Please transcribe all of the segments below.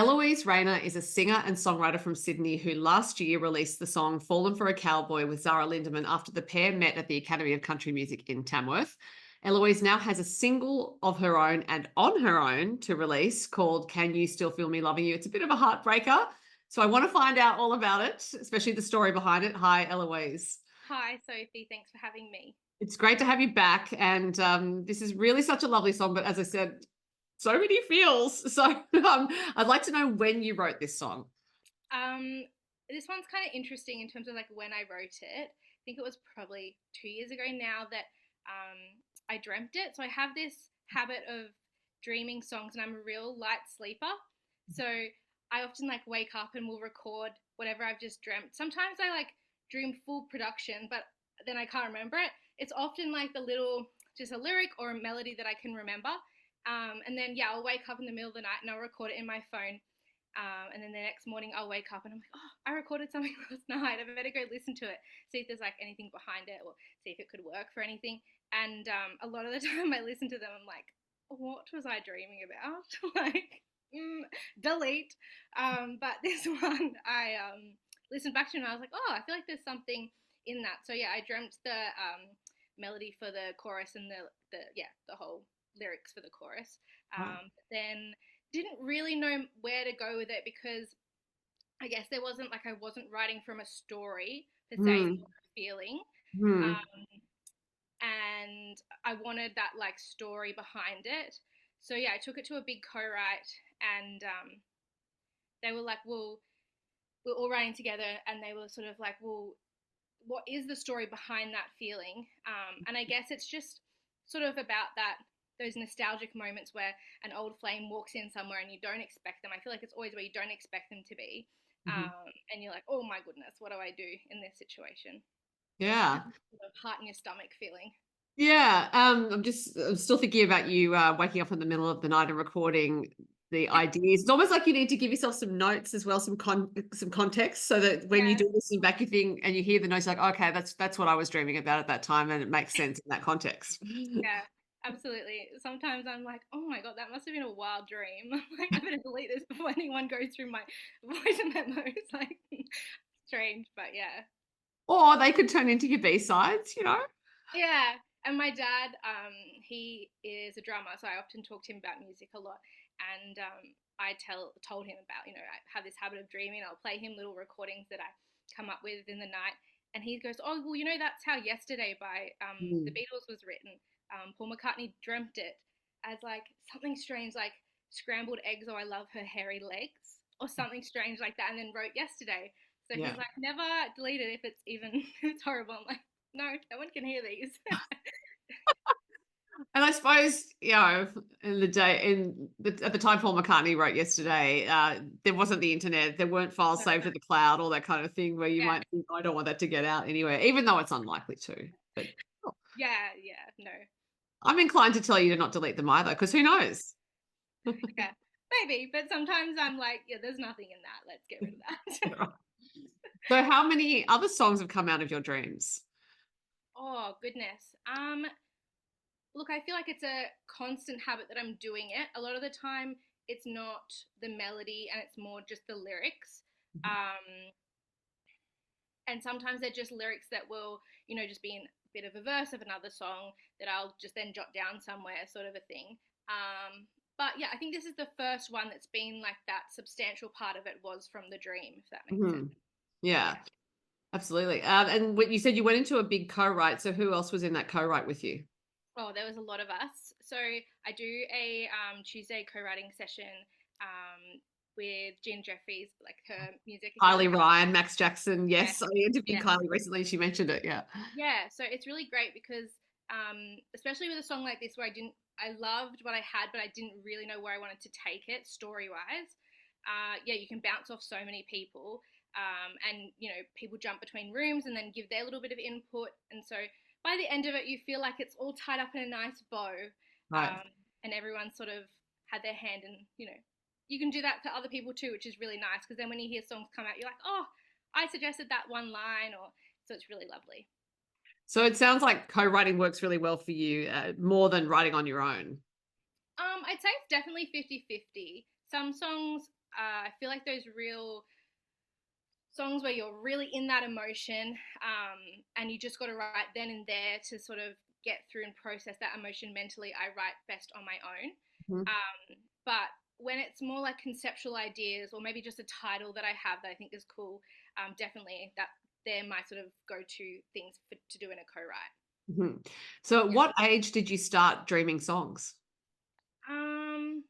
Eloise Rayner is a singer and songwriter from Sydney who last year released the song Fallin for a Cowboy with Zara Lindeman after the pair met at the Academy of Country Music in Tamworth. Eloise now has a single of her own and on her own to release called Can You Still Feel Me Loving You? It's a bit of a heartbreaker. So I want to find out all about it, especially the story behind it. Hi, Eloise. Hi, Sophie. Thanks for having me. It's great to have you back. And this is really such a lovely song. But as I said, so many feels. So I'd like to know when you wrote this song. Um, this one's kind of interesting in terms of like when I wrote it. I think it was probably 2 years ago now that I dreamt it. So I have this habit of dreaming songs, and I'm a real light sleeper. So I often like wake up and will record whatever I've just dreamt. Sometimes I like dream full production, but then I can't remember it. It's often like the little, just a lyric or a melody that I can remember. And then, yeah, I'll wake up in the middle of the night and I'll record it in my phone. And then the next morning I'll wake up and I'm like, oh, I recorded something last night. I better go listen to it, see if there's like anything behind it or see if it could work for anything. And a lot of the time I listen to them, I'm like, what was I dreaming about? like, delete. But this one I listened back to and I was like, oh, I feel like there's something in that. So yeah, I dreamt the melody for the chorus and the whole lyrics for the chorus. Wow. But then didn't really know where to go with it because I guess there wasn't like I wasn't writing from a story per se, Hmm. feeling. Hmm. Um, and I wanted that like story behind it. So yeah, I took it to a big co-write, and they were like, "Well, we're all writing together," and they were sort of like, "Well, what is the story behind that feeling?" And I guess it's just sort of about that those nostalgic moments where an old flame walks in somewhere and you don't expect them. I feel like it's always where you don't expect them to be, Mhm. and you're like, "Oh my goodness, what do I do in this situation?" Yeah. That sort of heart in your stomach feeling. Yeah. I'm still thinking about you waking up in the middle of the night and recording the ideas. It's almost like you need to give yourself some notes as well, some context, so that when you Yeah, do listen back, you think and you hear the notes, like, okay, that's what I was dreaming about at that time, and it makes sense in that context. yeah, absolutely. Sometimes I'm like, oh my god, that must have been a wild dream. like, I better delete this before anyone goes through my voice memos. Like, strange, but yeah. Or they could turn into your B-sides, you know? Yeah. And my dad, he is a drummer, so I often talk to him about music a lot. And I told him about, I have this habit of dreaming. I'll play him little recordings that I come up with in the night, and he goes, "Oh, well, that's how Yesterday by the Mm. Beatles was written. Paul McCartney dreamt it as like something strange, like scrambled eggs. Oh, I love her hairy legs, or something strange like that, and then wrote Yesterday." So he's Yeah. like, "Never delete it if it's even it's horrible." I'm like, no, no one can hear these. And I suppose, in the day, at the time Paul McCartney wrote Yesterday, there wasn't the internet, there weren't files So, saved to the cloud, all that kind of thing, where you yeah, might think, I don't want that to get out anywhere, even though it's unlikely to. But oh, yeah, no, I'm inclined to tell you to not delete them either, because who knows? yeah, maybe, but sometimes I'm like, yeah, there's nothing in that. Let's get rid of that. So, how many other songs have come out of your dreams? oh goodness. Look, I feel like it's a constant habit that I'm doing it. A lot of the time, it's not the melody, and it's more just the lyrics. Um, and sometimes they're just lyrics that will, just be in a bit of a verse of another song that I'll just then jot down somewhere, sort of a thing. But yeah, I think this is the first one that's been like that substantial part of it was from the dream, if that makes sense. Mhm. Yeah, Yeah. absolutely. And what you said you went into a big co-write, so who else was in that co-write with you? Oh, there was a lot of us. So I do a Tuesday co-writing session with Gina Jeffreys, like her music. If you know Kylie her, Ryan, Max Jackson. yeah, Yes, I interviewed yeah. Kylie recently. She mentioned it. Yeah. Yeah, so it's really great because, especially with a song like this, where I loved what I had, but I didn't really know where I wanted to take it story wise. Yeah, you can bounce off so many people, and people jump between rooms and then give their little bit of input, and so by the end of it, you feel like it's all tied up in a nice bow, Right. and everyone sort of had their hand, and you can do that for other people too, which is really nice because then when you hear songs come out, you're like, oh, I suggested that one line, or so it's really lovely. So it sounds like co-writing works really well for you, more than writing on your own. I'd say it's definitely 50-50. Some songs I feel like those real songs where you're really in that emotion, and you just got to write then and there to sort of get through and process that emotion mentally, I write best on my own. Mhm. But when it's more like conceptual ideas or maybe just a title that I have that I think is cool, definitely they're my sort of go-to things to do in a co-write. Mhm. So at Yeah. what age did you start dreaming songs? Um,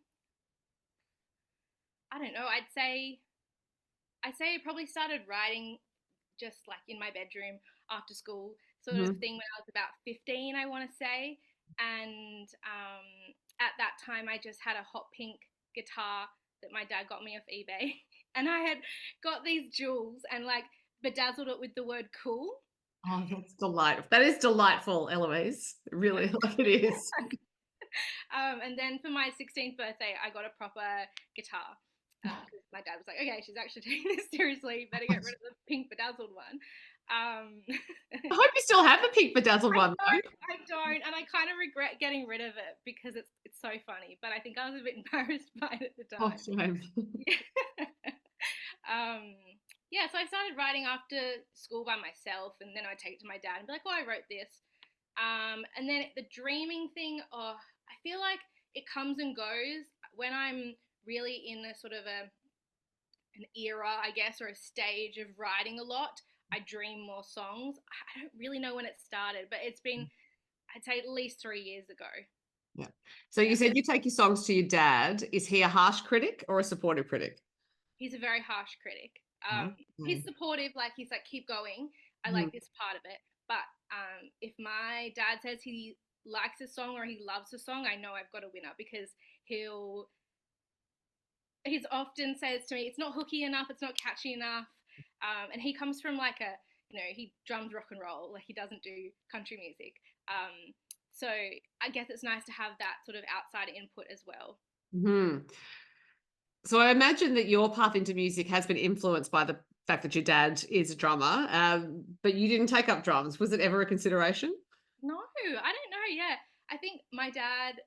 I don't know. I'd say I probably started writing just like in my bedroom after school sort of Mhm. thing when I was about 15, I want to say. And at that time, I just had a hot pink guitar that my dad got me off eBay. And I had got these jewels and like bedazzled it with the word cool. Oh, that's delightful. That is delightful, Eloise. Really, Yeah. like it is. And then for my 16th birthday, I got a proper guitar because my dad was like, okay, she's actually taking this seriously. You better get rid of the pink bedazzled one. Um, I hope you still have the pink bedazzled one, though. I don't, and I kind of regret getting rid of it because it's so funny. But I think I was a bit embarrassed by it at the Oh, time. shame. Yeah. um, yeah, so I started writing after school by myself, and then I'd take it to my dad and be like, "Oh, I wrote this." And then the dreaming thing, oh, I feel like it comes and goes when I'm really in a sort of an era, I guess, or a stage of writing a lot. I dream more songs. I don't really know when it started, but it's been, I'd say, at least 3 years ago. Yeah. So Yeah. you said you take your songs to your dad. Is he a harsh critic or a supportive critic? He's a very harsh critic. He's Okay. supportive, like he's like, keep going. I Mhm. like this part of it. But if my dad says he likes a song or he loves a song, I know I've got a winner because he'll he's often says to me, it's not hooky enough, it's not catchy enough. And he comes from like he drums rock and roll, like he doesn't do country music. So I guess it's nice to have that sort of outside input as well. Mhm. So I imagine that your path into music has been influenced by the fact that your dad is a drummer, but you didn't take up drums. Was it ever a consideration? No, I don't know. Yeah, I think my dad,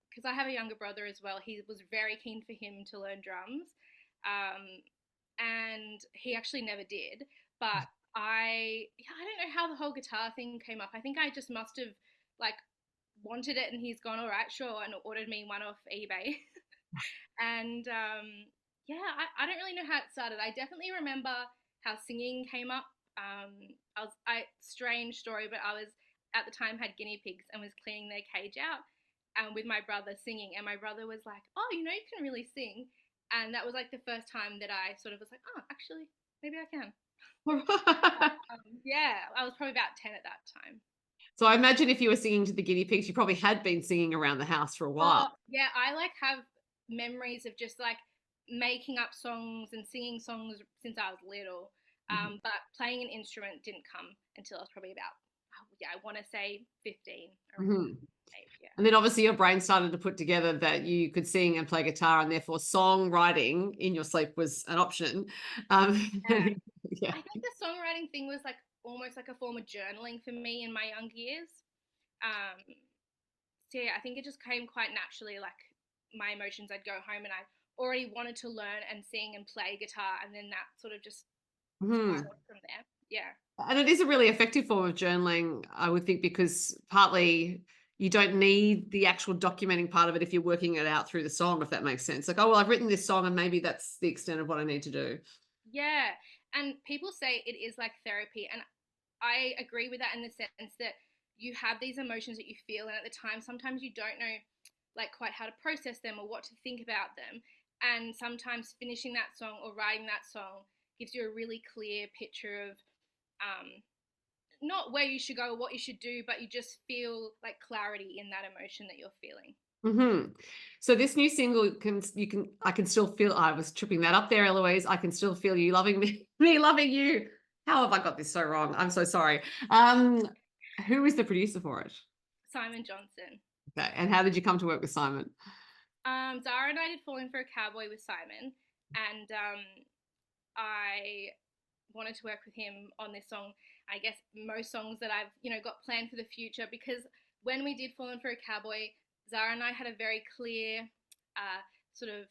because I have a younger brother as well, he was very keen for him to learn drums. Um, and he actually never did. But I don't know how the whole guitar thing came up. I think I just must have like wanted it, and he's gone, all right, sure, and ordered me one off eBay. And yeah, I don't really know how it started. I definitely remember how singing came up. Strange story, but I was at the time had guinea pigs and was cleaning their cage out, and with my brother singing, and my brother was like, "Oh, you can really sing," and that was like the first time that I sort of was like, "Oh, actually, maybe I can." Yeah, I was probably about 10 at that time. So I imagine if you were singing to the guinea pigs, you probably had been singing around the house for a while. Oh, yeah, I like have memories of just like making up songs and singing songs since I was little. Mhm. But playing an instrument didn't come until I was probably about, oh, yeah, I want to say 15, around Mhm. that age. Yeah. And then obviously your brain started to put together that you could sing and play guitar, and therefore songwriting in your sleep was an option. Um, Yeah. yeah. I think the songwriting thing was like almost like a form of journaling for me in my young years. Um, so yeah, I think it just came quite naturally. Like my emotions, I'd go home and I already wanted to learn and sing and play guitar, and then that sort of just Mhm. spiraled from there. Yeah. And it is a really effective form of journaling, I would think, because partly you don't need the actual documenting part of it if you're working it out through the song, if that makes sense. Like, oh, well, I've written this song and maybe that's the extent of what I need to do. Yeah. And people say it is like therapy. And I agree with that in the sense that you have these emotions that you feel. And at the time, sometimes you don't know like quite how to process them or what to think about them. And sometimes finishing that song or writing that song gives you a really clear picture of um, not where you should go or what you should do, but you just feel like clarity in that emotion that you're feeling. Hmm. So this new single I can still feel, I was tripping that up there, Eloise. I can still feel you loving me, me loving you. How have I got this so wrong? I'm so sorry. Um, who is the producer for it? Simon Johnson. Okay. And how did you come to work with Simon? Zara and I did Fallin for a Cowboy with Simon, and I wanted to work with him on this song. I guess most songs that I've got planned for the future, because when we did Fallin for a Cowboy, Zara and I had a very clear sort of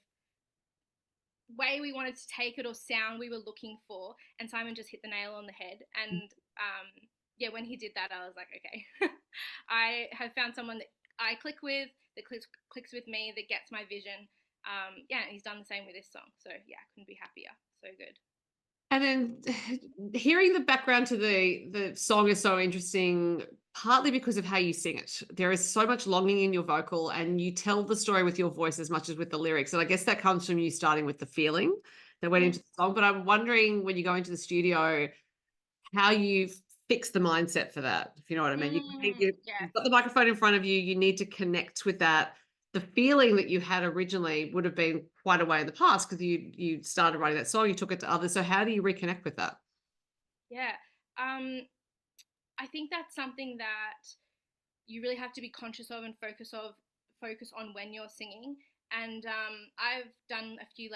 way we wanted to take it or sound we were looking for, and Simon just hit the nail on the head. And yeah, when he did that, I was like, okay, I have found someone that I click with, that clicks with me, that gets my vision. Yeah, and he's done the same with this song. So yeah, I couldn't be happier. So good. And then hearing the background to the song is so interesting, partly because of how you sing it. There is so much longing in your vocal, and you tell the story with your voice as much as with the lyrics. And I guess that comes from you starting with the feeling that went into the song. But I'm wondering, when you go into the studio, how you fix the mindset for that, if you know what I mean. You've got the microphone in front of you. You need to connect with that. The feeling that you had originally would have been quite a way in the past, because you started writing that song, you took it to others. So how do you reconnect with that? Yeah. I think that's something that you really have to be conscious of and focus on when you're singing. And I've done a few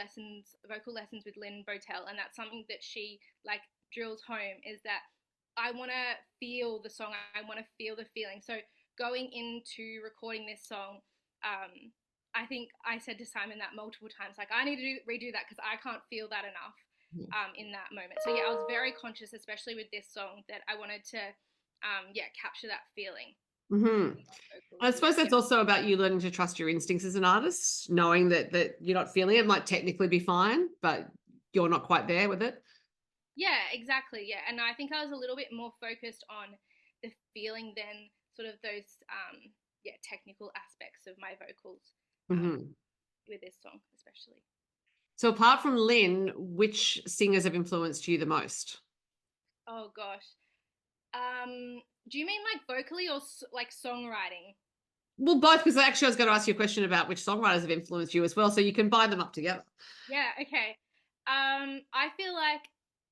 vocal lessons with Lyn Bowtell, and that's something that she like drills home, is that I want to feel the song. I want to feel the feeling. So going into recording this song, I think I said to Simon that multiple times, like, I need to redo that because I can't feel that enough in that moment. So yeah, I was very conscious, especially with this song, that I wanted to capture that feeling. Mm-hmm. I suppose that's also about you learning to trust your instincts as an artist, knowing that you're not feeling it might technically be fine, but you're not quite there with it. Yeah, exactly. Yeah, and I think I was a little bit more focused on the feeling than sort of those technical aspects of my vocals with this song especially. So apart from Lyn, which singers have influenced you the most? Oh gosh. Do you mean like vocally or like songwriting? Well, both, because actually I was going to ask you a question about which songwriters have influenced you as well, so you can bind them up together. Yeah, okay. I feel like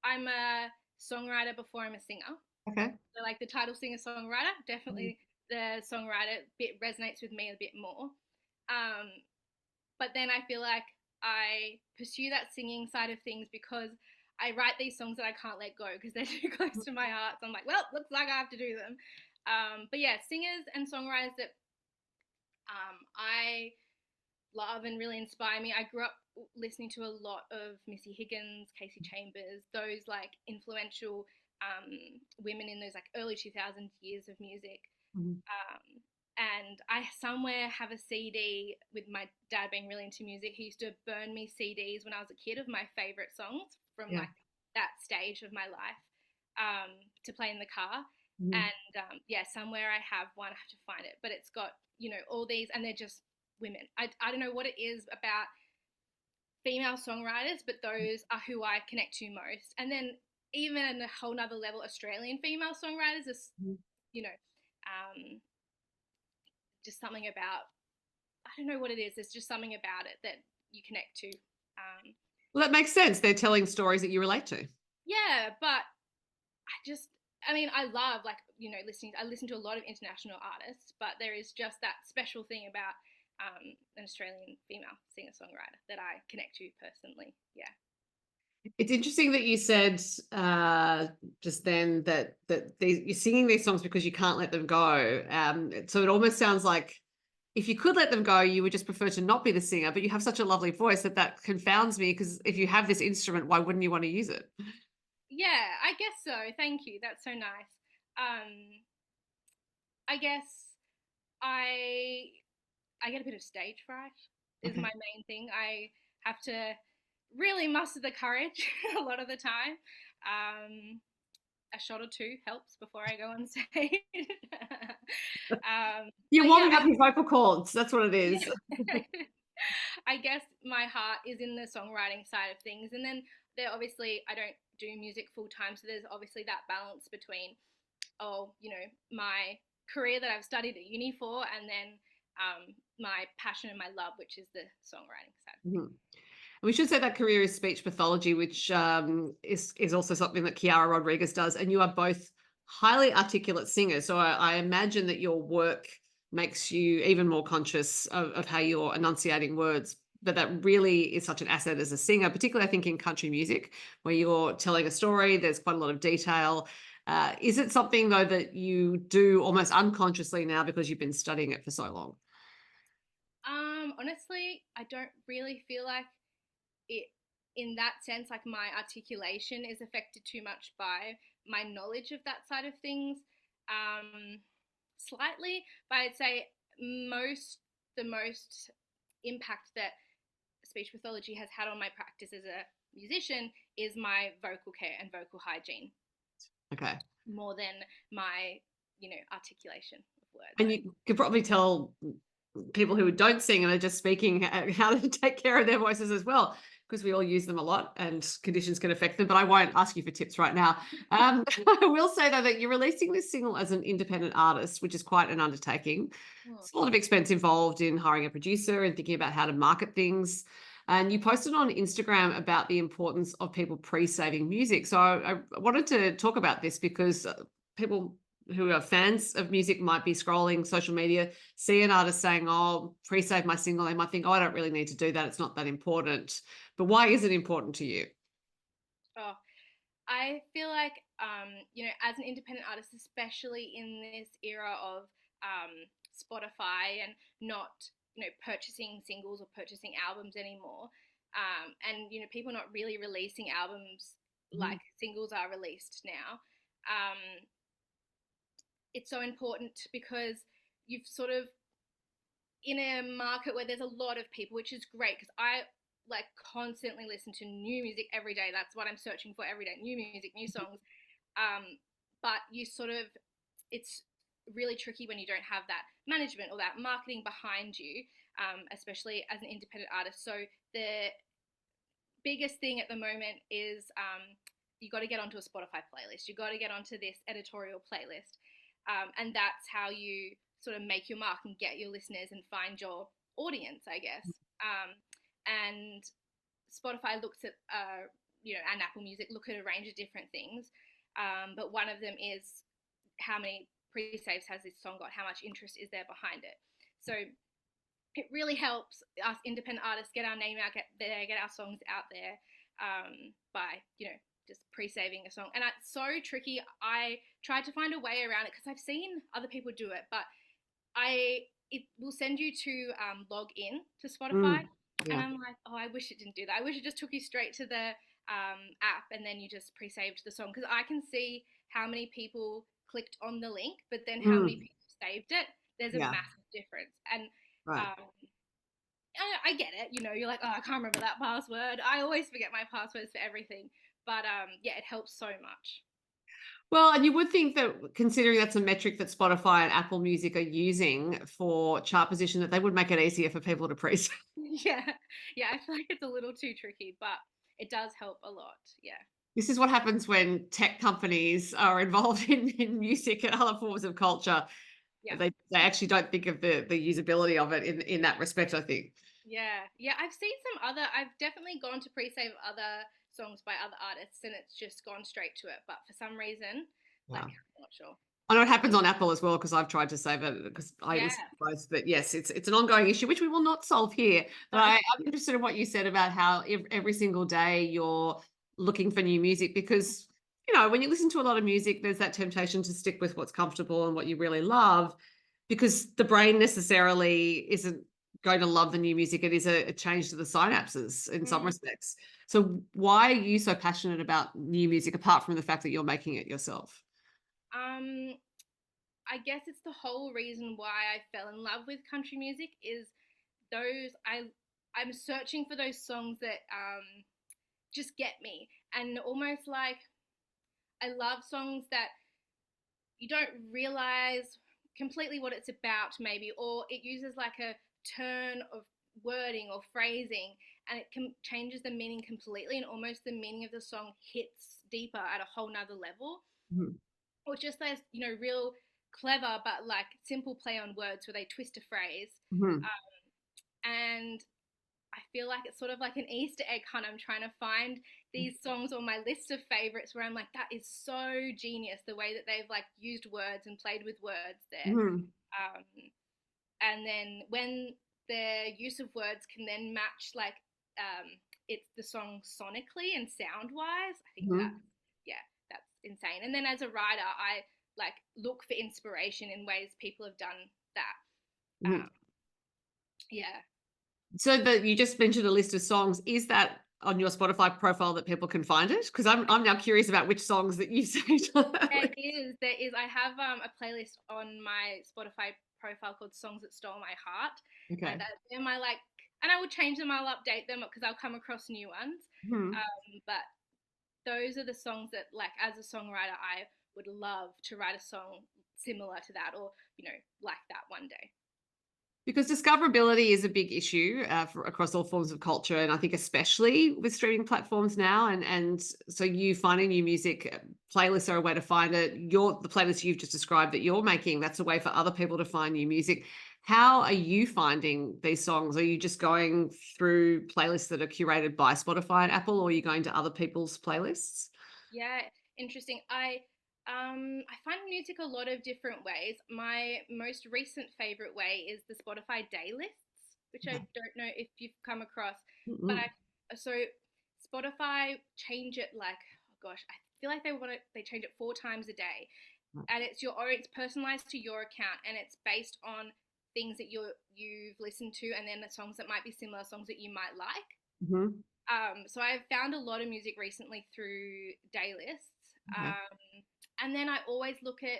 I'm a songwriter before I'm a singer. Okay. So like the title singer-songwriter, definitely the songwriter bit resonates with me a bit more. But then I feel like I pursue that singing side of things because I write these songs that I can't let go because they're too close to my heart. So I'm like, well, looks like I have to do them. But yeah, singers and songwriters that I love and really inspire me. I grew up listening to a lot of Missy Higgins, Casey Chambers, those like influential women in those like early 2000s years of music. And I somewhere have a CD with my dad being really into music. He used to burn me CDs when I was a kid of my favorite songs from like that stage of my life to play in the car. And somewhere I have one. I have to find it, but it's got all these, and they're just women. I don't know what it is about female songwriters, but those are who I connect to most. And then even at a whole nother level, Australian female songwriters is, just something about, I don't know what it is. There's just something about it that you connect to. Well, that makes sense. They're telling stories that you relate to. Yeah, but I love listening. I listen to a lot of international artists, but there is just that special thing about an Australian female singer-songwriter that I connect to personally. Yeah. It's interesting that you said just then that you're singing these songs because you can't let them go. So it almost sounds like if you could let them go, you would just prefer to not be the singer, but you have such a lovely voice that confounds me, because if you have this instrument, why wouldn't you want to use it? Yeah, I guess so. Thank you. That's so nice. I guess I get a bit of stage fright is my main thing. I have to really muster the courage a lot of the time. A shot or two helps before I go on stage. You're warming up your vocal cords. That's what it is. Yeah. I guess my heart is in the songwriting side of things. And then obviously I don't do music full time. So there's obviously that balance between, my career that I've studied at uni for, and then my passion and my love, which is the songwriting side. We should say that career is speech pathology, which is also something that Chiara Rodriguez does. And you are both highly articulate singers. So I imagine that your work makes you even more conscious of how you're enunciating words. But that really is such an asset as a singer, particularly I think in country music, where you're telling a story, there's quite a lot of detail. Is it something, though, that you do almost unconsciously now because you've been studying it for so long? Honestly, I don't really feel like it in that sense, like my articulation is affected too much by my knowledge of that side of things. Slightly, but I'd say the most impact that speech pathology has had on my practice as a musician is my vocal care and vocal hygiene. Okay. More than my, articulation of words. And you could probably tell people who don't sing and are just speaking how to take care of their voices as well, because we all use them a lot and conditions can affect them. But I won't ask you for tips right now. I will say, though, that you're releasing this single as an independent artist, which is quite an undertaking. There's a lot of expense involved in hiring a producer and thinking about how to market things. And you posted on Instagram about the importance of people pre-saving music. So I wanted to talk about this because people who are fans of music might be scrolling social media, see an artist saying, oh, pre-save my single. They might think, oh, I don't really need to do that. It's not that important. But why is it important to you? Oh, I feel like, as an independent artist, especially in this era of Spotify and not, purchasing singles or purchasing albums anymore, and, people not really releasing albums like singles are released now, it's so important because you've sort of, in a market where there's a lot of people, which is great because I like constantly listen to new music every day. That's what I'm searching for every day, new music, new songs. But you sort of, it's really tricky when you don't have that management or that marketing behind you, especially as an independent artist. So the biggest thing at the moment is you got to get onto a Spotify playlist. You got to get onto this editorial playlist. And that's how you sort of make your mark and get your listeners and find your audience, I guess. And Spotify looks at, and Apple Music look at a range of different things. But one of them is how many pre-saves has this song got, how much interest is there behind it. So it really helps us independent artists get our name out, get our songs out there by, just pre-saving a song. And it's so tricky. I tried to find a way around it because I've seen other people do it, but it will send you to log in to Spotify. Yeah. And I'm like, oh, I wish it didn't do that. I wish it just took you straight to the app and then you just pre-saved the song, because I can see how many people clicked on the link, but then how many people saved it. There's a massive difference. And I get it. You're like, oh, I can't remember that password. I always forget my passwords for everything. But it helps so much. Well, and you would think that, considering that's a metric that Spotify and Apple Music are using for chart position, that they would make it easier for people to pre-save. Yeah, I feel like it's a little too tricky, but it does help a lot. Yeah. This is what happens when tech companies are involved in music and other forms of culture. Yeah. They actually don't think of the usability of it in that respect, I think. Yeah. I've definitely gone to pre-save other songs by other artists and it's just gone straight to it. But for some reason, I'm not sure. I know it happens on Apple as well, because I've tried to save it because I listen to both. But yes, it's an ongoing issue, which we will not solve here. But I'm interested in what you said about how every single day you're looking for new music, because, when you listen to a lot of music, there's that temptation to stick with what's comfortable and what you really love, because the brain necessarily isn't going to love the new music. It is a change to the synapses in some respects. So why are you so passionate about new music, apart from the fact that you're making it yourself? I guess it's the whole reason why I fell in love with country music is I'm searching for those songs that just get me, and almost like I love songs that you don't realize completely what it's about, maybe, or it uses like a turn of wording or phrasing and it changes the meaning completely, and almost the meaning of the song hits deeper at a whole nother level. Or just those, real clever but like simple play on words where they twist a phrase. And I feel like it's sort of like an Easter egg hunt. I'm trying to find these songs on my list of favorites where I'm like, that is so genius, the way that they've like used words and played with words there. And then when their use of words can then match like it's the song sonically and sound wise, I think that's insane. And then as a writer, I like look for inspiration in ways people have done that. So you just mentioned a list of songs. Is that on your Spotify profile that people can find it? Because I'm now curious about which songs that you say. There is. I have a playlist on my Spotify profile called "Songs That Stole My Heart," and Okay. they're my like, and I will change them. I'll update them because I'll come across new ones. Mhm. But those are the songs that, like, as a songwriter, I would love to write a song similar to that, or like that one day. Because discoverability is a big issue across all forms of culture, and I think especially with streaming platforms now. And so you finding new music playlists are a way to find it. The playlist you've just described that you're making, that's a way for other people to find new music. How are you finding these songs? Are you just going through playlists that are curated by Spotify and Apple, or are you going to other people's playlists? Yeah, interesting. I find music a lot of different ways. My most recent favorite way is the Spotify day lists, which I don't know if you've come across, but Mm-mm. so Spotify change it like, oh gosh, I feel like they change it 4 times a day, and it's personalized to your account, and it's based on things that you've listened to, and then the songs that might be similar, songs that you might like. Mhm. So I've found a lot of music recently through day lists. Okay. And then I always look at,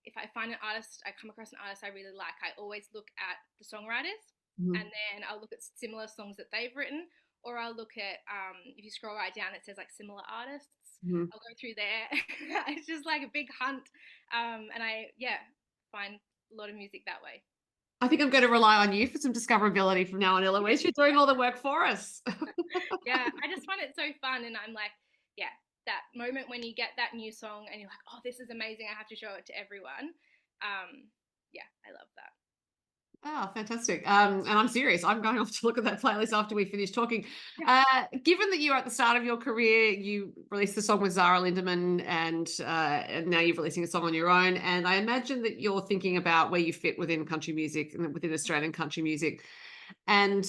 if I find an artist, I come across an artist I really like, I always look at the songwriters, and Mhm. then I'll look at similar songs that they've written, or I'll look at, if you scroll right down, it says like similar artists. Mhm. I'll go through there. It's just like a big hunt. And yeah, find a lot of music that way. I think I'm going to rely on you for some discoverability from now on, Eloise. You're doing all the work for us. Yeah, I just find it so fun, and I'm like, yeah, that moment when you get that new song and you're like, oh, this is amazing, I have to show it to everyone. Yeah, I love that. Oh, fantastic. And I'm serious. I'm going off to look at that playlist after we finish talking. Yeah. Given that you're at the start of your career, you released the song with Zara Lindeman, and now you're releasing a song on your own. And I imagine that you're thinking about where you fit within country music and within Australian country music. And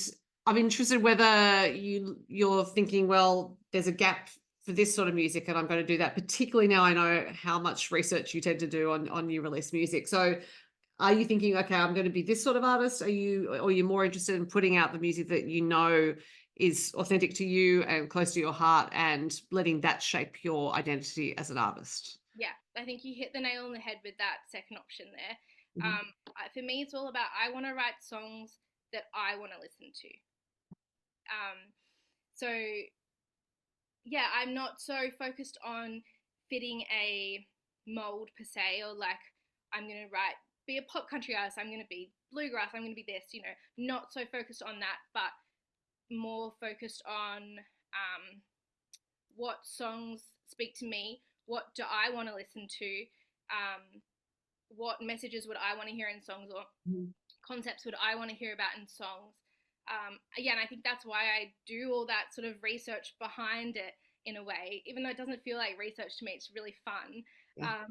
I'm interested whether you're thinking, well, there's a gap for this sort of music, and I'm going to do that. Particularly now I know how much research you tend to do on new release music. So are you thinking, okay, I'm going to be this sort of artist? Or are you more interested in putting out the music that you know is authentic to you and close to your heart, and letting that shape your identity as an artist? Yeah, I think you hit the nail on the head with that second option there. Mhm. For me, it's all about, I want to write songs that I want to listen to. So yeah, I'm not so focused on fitting a mold per se, or like, I'm going to be a pop country artist, I'm going to be bluegrass, I'm going to be this, not so focused on that, but more focused on what songs speak to me, what do I want to listen to, what messages would I want to hear in songs, or Mhm. concepts would I want to hear about in songs. Again, I think that's why I do all that sort of research behind it in a way, even though it doesn't feel like research to me, it's really fun. Yeah.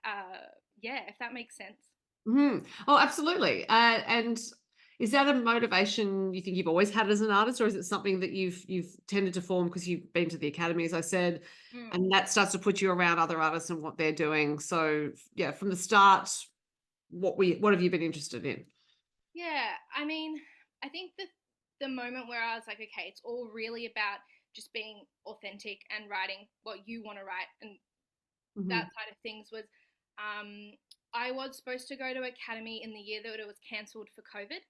Um, yeah, if that makes sense. Mhm. Oh, absolutely. And is that a motivation you think you've always had as an artist, or is it something that you've tended to form because you've been to the academy, as I said, Mm. and that starts to put you around other artists and what they're doing? So yeah, from the start, what have you been interested in? Yeah, I mean, I think the moment where I was like, okay, it's all really about just being authentic and writing what you want to write, and that Mhm. side of things was, um, I was supposed to go to academy in the year that it was cancelled for COVID,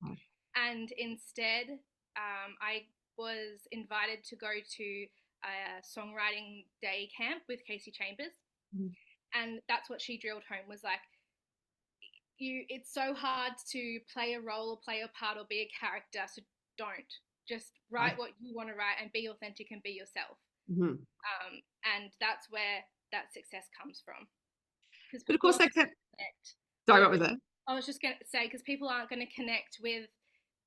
Right. and instead, I was invited to go to a songwriting day camp with Casey Chambers, Mhm. and that's what she drilled home, was like, it's so hard to play a role or play a part or be a character, so don't, just Right. write what you want to write and be authentic and be yourself. Mhm. And that's where that success comes from, because But of people course, aren't that can. connect Sorry, with what was that? I was just going to say, because people aren't going to connect with,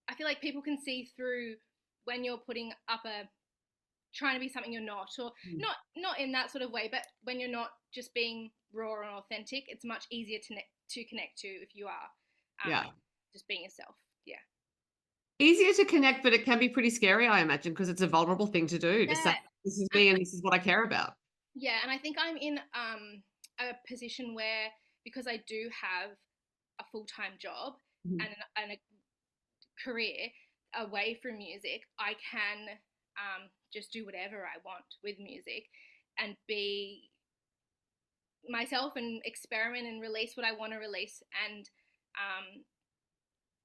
I feel like people can see through when you're putting up a, trying to be something you're not, or Mm. not in that sort of way, but when you're not just being raw and authentic, it's much easier to connect to if you are, Yeah. just being yourself. Yeah. Easier to connect, but it can be pretty scary, I imagine, because it's a vulnerable thing to do, to say, Yeah. "This is And me and this is what I care about." yeah, and I think I'm in a position where, because I do have a full-time job Mhm. and a career away from music, I can just do whatever I want with music and be myself and experiment and release what I want to release. And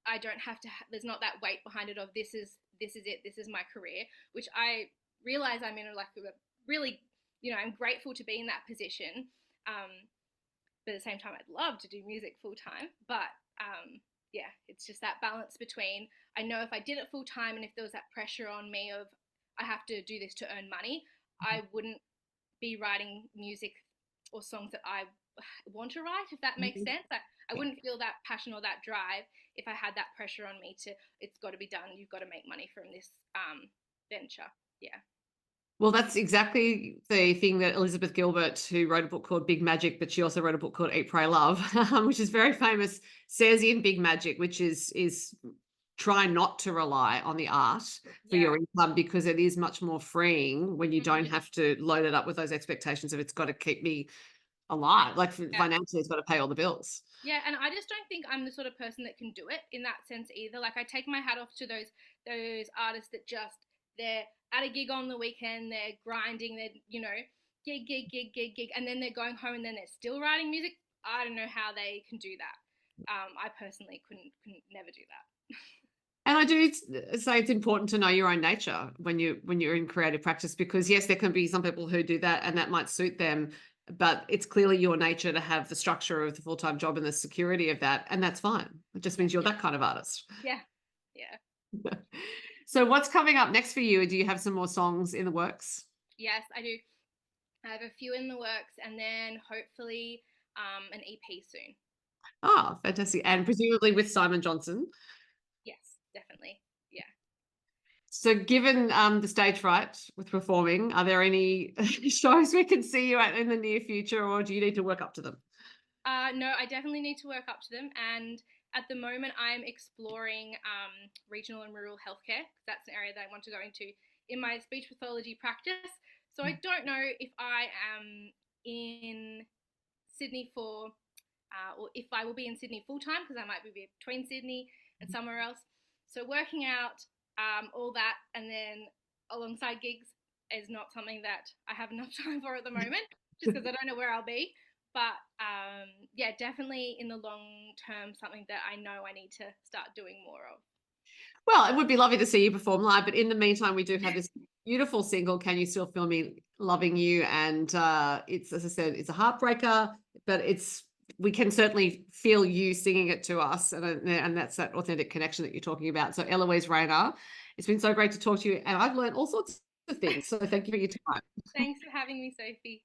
I don't have to, there's not that weight behind it of this is it, this is my career, which I realize I'm in like a really, I'm grateful to be in that position. But at the same time, I'd love to do music full time. But yeah, it's just that balance between, I know if I did it full time and if there was that pressure on me of I have to do this to earn money, I wouldn't be writing music or songs that I want to write, if that makes sense. I wouldn't feel that passion or that drive if I had that pressure on me to, it's got to be done, you've got to make money from this venture. Yeah. Well, that's exactly the thing that Elizabeth Gilbert, who wrote a book called Big Magic, but she also wrote a book called Eat, Pray, Love, which is very famous, says in Big Magic, which is try not to rely on the art for your income, because it is much more freeing when you don't have to load it up with those expectations of it's got to keep me alive. Like financially, it's got to pay all the bills. Yeah, and I just don't think I'm the sort of person that can do it in that sense either. Like, I take my hat off to those artists that just, they're at a gig on the weekend, they're grinding, they're, gig, and then they're going home and then they're still writing music. I don't know how they can do that. I personally couldn't never do that. And I do say it's important to know your own nature when you're in creative practice, because yes, there can be some people who do that and that might suit them, but it's clearly your nature to have the structure of the full-time job and the security of that, and that's fine. It just means you're that kind of artist. Yeah. So what's coming up next for you? Do you have some more songs in the works? Yes, I do. I have a few in the works, and then hopefully an EP soon. Oh, fantastic. And presumably with Simon Johnson. Yes, definitely. Yeah. So given the stage fright with performing, are there any shows we can see you at in the near future, or do you need to work up to them? No, I definitely need to work up to them. And at the moment, I'm exploring regional and rural healthcare, because that's an area that I want to go into in my speech pathology practice. So I don't know if I am in Sydney for, or if I will be in Sydney full time, because I might be between Sydney and somewhere else. So working out all that and then alongside gigs is not something that I have enough time for at the moment, just because I don't know where I'll be. But yeah, definitely in the long term, something that I know I need to start doing more of. Well, it would be lovely to see you perform live, but in the meantime, we do have this beautiful single, Can You Still Feel Me Loving You? And it's, as I said, it's a heartbreaker, but we can certainly feel you singing it to us, and that's that authentic connection that you're talking about. So Eloise Rayner, it's been so great to talk to you, and I've learned all sorts of things. So thank you for your time. Thanks for having me, Sophie.